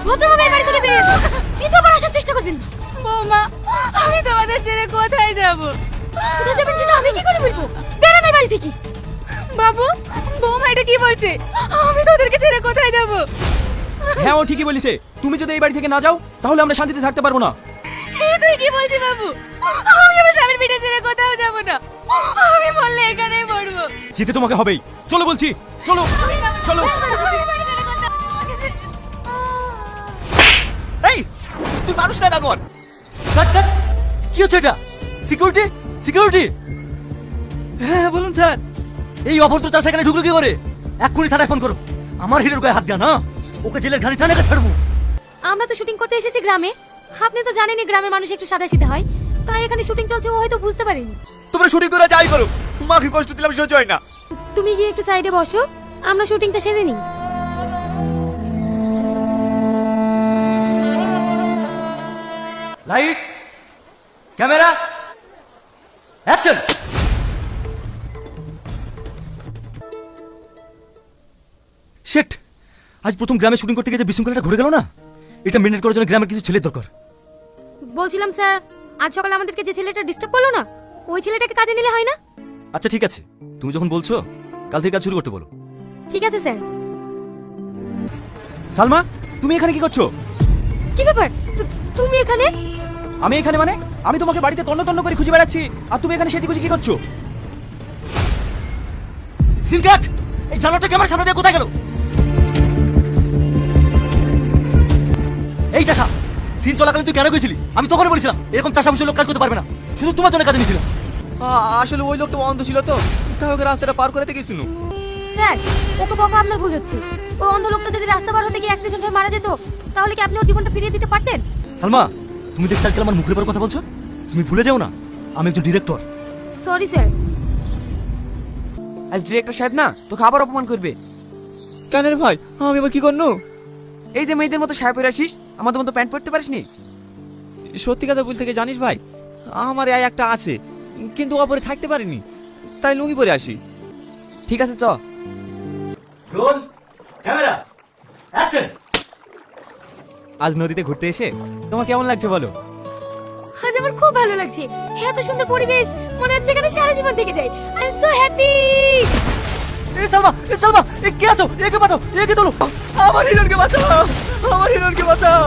ভদ্রভাবে বাড়ি থেকে বেরিয়ে যাও। দ্বিতীয়বার আসার চেষ্টা করবেন না। বৌমা, আমি তোমাদের ছেড়ে কোথায় যাব? কোথায় যাবেন সেটা আমি কি করে বলবো? বেরান এই বাড়ি থেকে। বাবু, বৌমা এটা কি বলছে? আমি তোদেরকে ছেড়ে কোথায় যাব? হ্যাঁ, ও ঠিকই বলেছে। তুমি যদি এই বাড়ি থেকে না যাও তাহলে আমরা শান্তিতে থাকতে পারবো না। তুই কি বলছিস বাবু? আমি আমার স্বামীর পিঠে ছেড়ে কোথাও যাব না। আমি বললে এখানেই মরবো। যেতে তোমাকে হবেই। চলো বলছি, চলো চলো। এই তুই মানুষ না জানোয়ার। কাট কাট, কি হচ্ছে এটা? Security security. হ্যাঁ বলুন স্যার। এই অভদ্র চাষ এখানে ঢুকলো কি করে? এক্ষুনি থানায় ফোন করো। আমার হিরোর গায়ে হাত দেয়া না, ওকে জেলের ঘানি টানে ছাড়বো। আমরা তো শুটিং করতে এসেছি গ্রামে। আপনি তো জানেনই গ্রামের মানুষ একটু সাদাসিধে হয়, তাই এখানে শুটিং চলছে ও হয়তো বুঝতে পারেনি। তোমরা শুটিং করে যাই করো, মাকে কষ্ট দিলাম সহ্য হয় না। তুমি গিয়ে একটু সাইডে বসো, আমরা শুটিংটা সেরে নিই। Lights, camera, action. শিট, আজ প্রথম গ্রামে শুটিং করতে গিয়ে যে বিশৃঙ্খলাটা ঘুরে গেল না, এটা মেনটেন করার জন্য গ্রামের কিছু ছেলের দরকার। বলছিলাম স্যার, আজ সকালে আমাদেরকে যে ছেলেটা ডিস্টার্ব করলো না, ওই ছেলেটাকে কাজে নিলে হয় না? আচ্ছা ঠিক আছে, তুমি যখন বলছো কাল থেকে কাজ শুরু করতে বলো। ঠিক আছে স্যার। সালমা, তুমি এখানে কি করছো? কি ব্যাপার, তুমি এখানে? আমি এখানে মানে? আমি তোমাকে বাড়িতে তন্ন তন্ন করে খুঁজে বেড়াচ্ছি আর তুমি এখানে সেজে খুঁজে কি করছো? সিনকাট, এই জানোটা ক্যামেরার সামনে দিয়ে কোথায় গেল? এই চাষা, সিন চলাকালীন তুই কেন গেছিলি? আমি তখনই বলেছিলাম এরকম চাষা বসে লোক কাজ করতে পারবে না, শুধু তোমার জন্য কাজে নিয়েছিলাম। আসলে ওই লোকটা অন্ধ ছিল তো, তাই ওকে রাস্তাটা পার করে গেছিল। স্যার, ওকে বকা আপনার ভুল হচ্ছে। ওই অন্ধ লোকটা যদি রাস্তা পার হতে গিয়ে অ্যাক্সিডেন্ট হয়ে মারা যেত, তাহলে কি আপনি ওর জীবনটা ফিরিয়ে দিতে পারতেন? সালমা, তুমি দেখতে আজকাল আমার মুখের উপর কথা বলছো? তুমি ভুলে যাও না আমি একজন ডিরেক্টর। Sorry sir. আজ ডিরেক্টর সাহেব না তোকে আবার অপমান করবে। কেন রে ভাই, আমি এবার কি করনো? এই যে মেয়েদের মতো শাড়ি পরে আসিস, আমাদের মতো প্যান্ট পরতে পারিসনি? সত্যি কথা বলতে কি জানিস ভাই, আমার এই একটা আছে কিন্তু ওপরে থাকতে পারিনি, তাই লুঙ্গি পরে আসি। ঠিক আছে চ। Roll, camera, action. আজ নদীতে ঘুরতে এসে তোমার কেমন লাগছে বলো? আজ আমার খুব ভালো লাগছে। এত সুন্দর পরিবেশ, মনে হচ্ছে এখানে সারা জীবন থেকে যাই। I am so happy. এই সালমা, এ কে আছো? একে বাঁচাও, একে তোলো। আমার হিরোকে বাঁচাও, আমার হিরোকে বাঁচাও।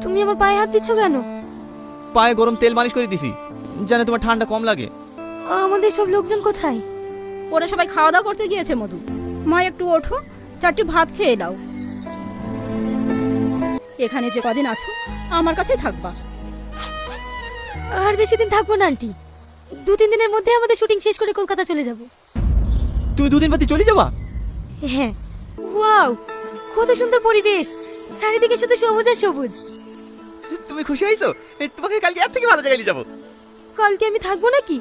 তুমি আমার পায়ে হাত দিচ্ছ কেন? পায়ে গরম তেল মালিশ করে দিছি, জানে তোমার ঠান্ডা কম লাগে। আমাদের সব লোকজন কোথায়? ওরা সবাই খাওয়া দাওয়া করতে গিয়েছে মধু। মা একটু ওঠো, চারটি ভাত খেয়ে দাও। এখানে যে কদিন আছো আমার কাছেই থাকবা। আর বেশি দিন থাকবো না আন্টি। 2-3 দিনের মধ্যে আমাদের শুটিং শেষ করে কলকাতা চলে যাব। তুমি দুদিন বাদে চলে যাবা? হ্যাঁ। ওয়াও, কত সুন্দর পরিবেশ, চারিদিকে শুধু সবুজ আর সবুজ। তুমি খুশি হয়েছো? তোমাকে কালকে এর থেকে ভালো জায়গায় নিয়ে যাবো। কালকে আমি থাকবো নাকি?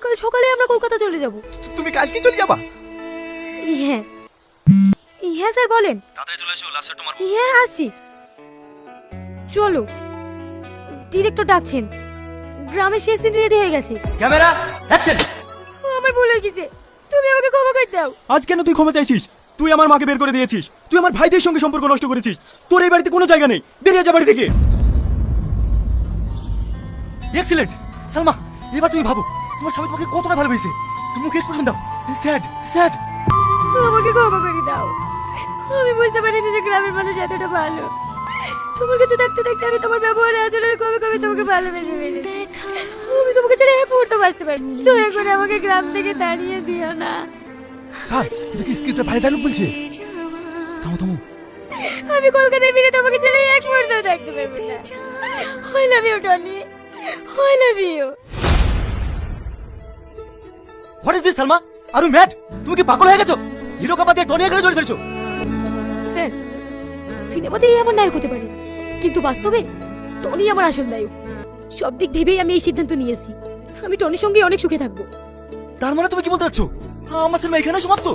কাল সকালে আমরা কলকাতা চলে যাব। তুমি কালকে চলে যাবা? হ্যাঁ হ্যাঁ স্যার বলেন। তাড়াতাড়ি চলে এসো, লাস্ট তোমার। হ্যাঁ আসছি। চলো, ডিরেক্টর ডাকছেন। গ্রামের শেষ সিন রেডি হয়ে গেছে। Camera, action. আমার ভুল হয়ে গেছে, তুমি আমাকে ক্ষমা করে দাও। আজ কেন তুই ক্ষমা চাইছিস? তুই আমার মাকে বের করে দিয়েছিস, তুই আমার ভাইদের সঙ্গে সম্পর্ক নষ্ট করেছিস। তোর এই বাড়িতে কোনো জায়গা নেই, বেরিয়ে যা বাড়ি থেকে। এক্সিলেন্ট। সালমা, এবার তুমি ভাবো তোমার স্বামী তোমাকে কতটা ভালোবেসে। মুখে এক্সপ্রেশন দাও। Sad sad. আমাকে ক্ষমা করে দাও। আমি বুঝতে পারিনি যে গ্রামের মানুষ এতটা ভালো। তোমার কাছে থাকতে থাকতে আমি তোমার ব্যবহারে আসলে কবে কবে তোমাকে ভালোবেসে ফেলেছি। আমি তোমাকে ছেড়ে এক মুহূর্ত বাঁচতে পারিনি। দয়া করে আমাকে গ্রাম থেকে তাড়িয়ে দিও না। স্যার, এটা কি স্ক্রিপ্টের ভাই ডায়লগ বলছে? থামো থামো। আমি কলকাতায় ফিরে তোমাকে ছেড়ে এক মুহূর্ত থাকতে পারবো না। I love you Tony, I love you. What is this Salma? Are you mad? তুমি কি পাগল হয়ে গেছো? হিরো কাপা দিয়ে টনি এখানে জড়িয়ে ধরেছো। স্যার, সিনেমাতেই আমার নায়ক হতে পারে, কিন্তু বাস্তবে টনি আমার আসল নায়ক। সব দিক ভেবেই আমি এই সিদ্ধান্ত নিয়েছি। আমি টনির সঙ্গে অনেক সুখে থাকবো। তার মানে তুমি কি বলতে চাচ্ছো আমার সিনেমা এখানে সমাপ্ত?